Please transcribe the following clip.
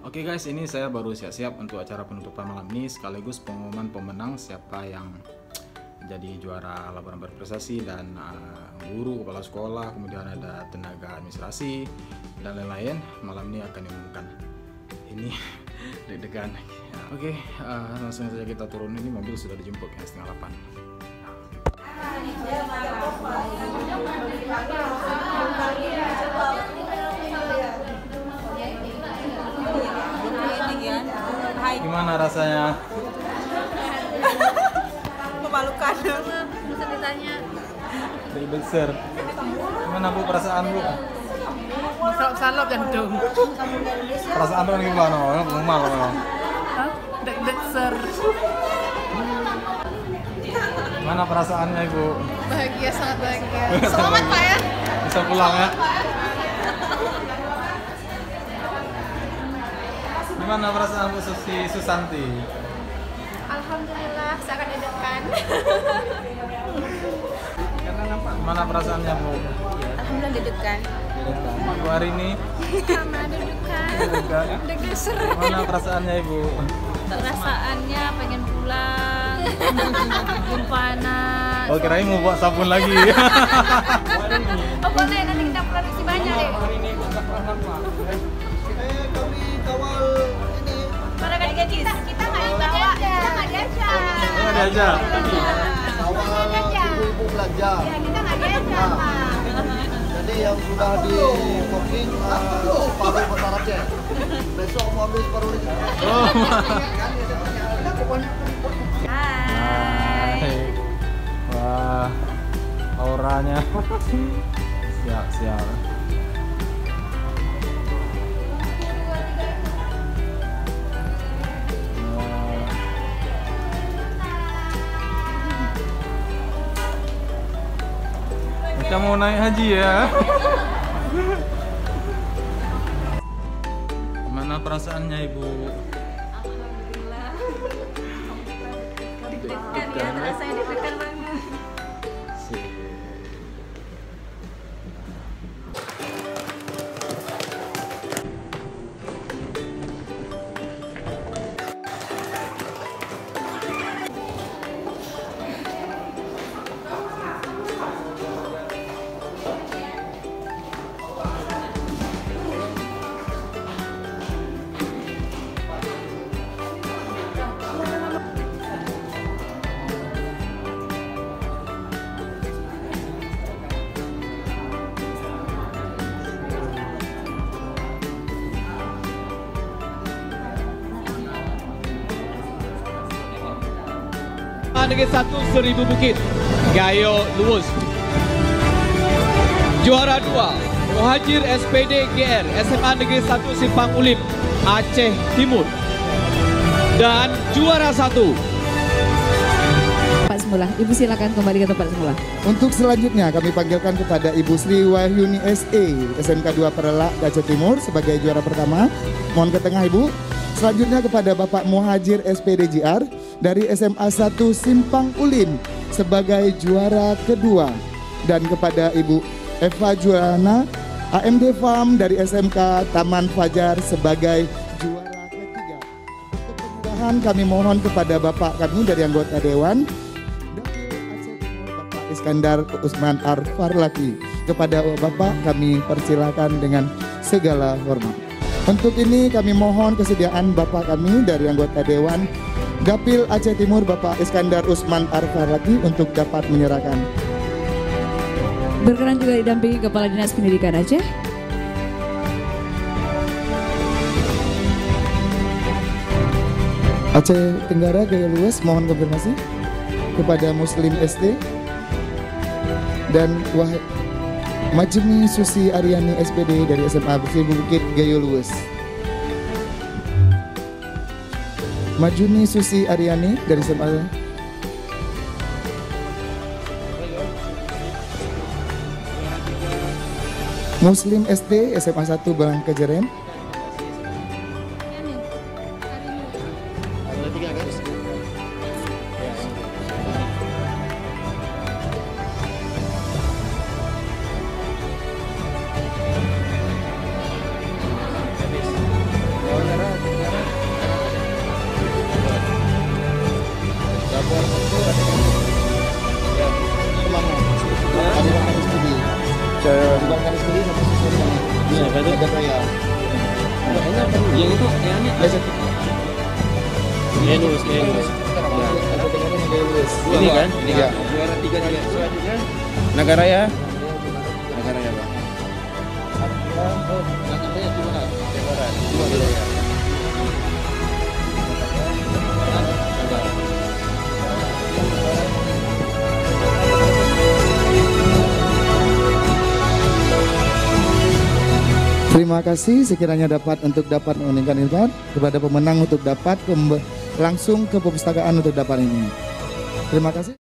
Oke guys, ini saya baru siap-siap untuk acara penutupan malam ini sekaligus pengumuman pemenang siapa yang jadi juara laporan berprestasi dan guru, kepala sekolah, kemudian ada tenaga administrasi dan lain-lain. Malam ini akan diumumkan. Ini deg-degan. Oke, langsung saja kita turun. Ini mobil sudah dijemput ya, 7:30. Gimana rasanya? Memalukan. Bisa ditanya. Dari besar. Gimana Bu perasaan Bu? Salop jantung. Perasaan tuh gimana? Mumal loh. Deg-deg ser. Gimana perasaannya Ibu? Bahagia, sangat bahagia. Selamat Pak ya. Bisa pulang ya? Gimana perasaan Bu Susanti? Alhamdulillah, sangat deg-degan. Gimana perasaannya Bu? Alhamdulillah deg-degan. Bu hari ini? Sama deg-degan. Deg-deg ser. Gimana perasaannya Ibu? Perasaannya pengen pulang. Jumpa anak. Oh kirain mau buat sabun lagi. Oh boleh, nanti kita produksi banyak deh. Kami kawal ini. Pada kan kita nggak dibawa, kita nggak diajak. Nggak diajak. Kawal ibu-ibu belanja. Ya kita nggak diajak Pak. Jadi yang sudah di booking separuh bahasa Aceh. Besok mau ambil separuh lagi. Oh. Hai. Wah, auranya. Siap. Macam mau naik haji ya. Gimana perasaannya Ibu? Alhamdulillah. Deg-degan ya, rasanya deg-degan banget. Negeri 1 Seribu Bukit, Gayo Luwus. Juara 2, Muhajir SPD GR, SMA Negeri 1 Simpang Ulim, Aceh Timur. Dan juara 1. Tempat semula. Ibu silakan kembali ke tempat semula. Untuk selanjutnya kami panggilkan kepada Ibu Sri Wahyuni SE, SMK 2 Perelak, Aceh Timur sebagai juara pertama. Mohon ke tengah Ibu. Selanjutnya kepada Bapak Muhajir SPD GR dari SMA 1 Simpang Ulim sebagai juara kedua. Dan kepada Ibu Eva Juana AMD Farm dari SMK Taman Fajar sebagai juara ketiga. Untuk penyerahan kami mohon kepada Bapak kami dari anggota Dewan Dapil Aceh Timur Bapak Iskandar Usman Arfarlaki. Kepada Bapak kami persilakan dengan segala hormat. Untuk ini kami mohon kesediaan Bapak kami dari anggota Dewan Dapil Aceh Timur Bapak Iskandar Usman Arfarlaki untuk dapat menyerahkan. Berkenan juga didampingi Kepala Dinas Pendidikan Aceh. Aceh Tenggara Gaya Luwes mohon konfirmasi kepada Muslim SD dan Majemi Susi Aryani SPD dari SMA Seribu Bukit Gayo Luwes. Majuni Susi Aryani dari SMA Muslim SD SMA 1 Balangkejeren. Gambarkan sendiri sama sesuatu. Iya, betul. Ada raya. Yang itu yang ini lurus. Ini kan? Ini Iya. juara 3 selanjutnya Nagaraya ya. Nagaraya Bang. Terima kasih sekiranya dapat menunjukkan ilmu kepada pemenang untuk dapat langsung ke perpustakaan untuk dapat ini. Terima kasih.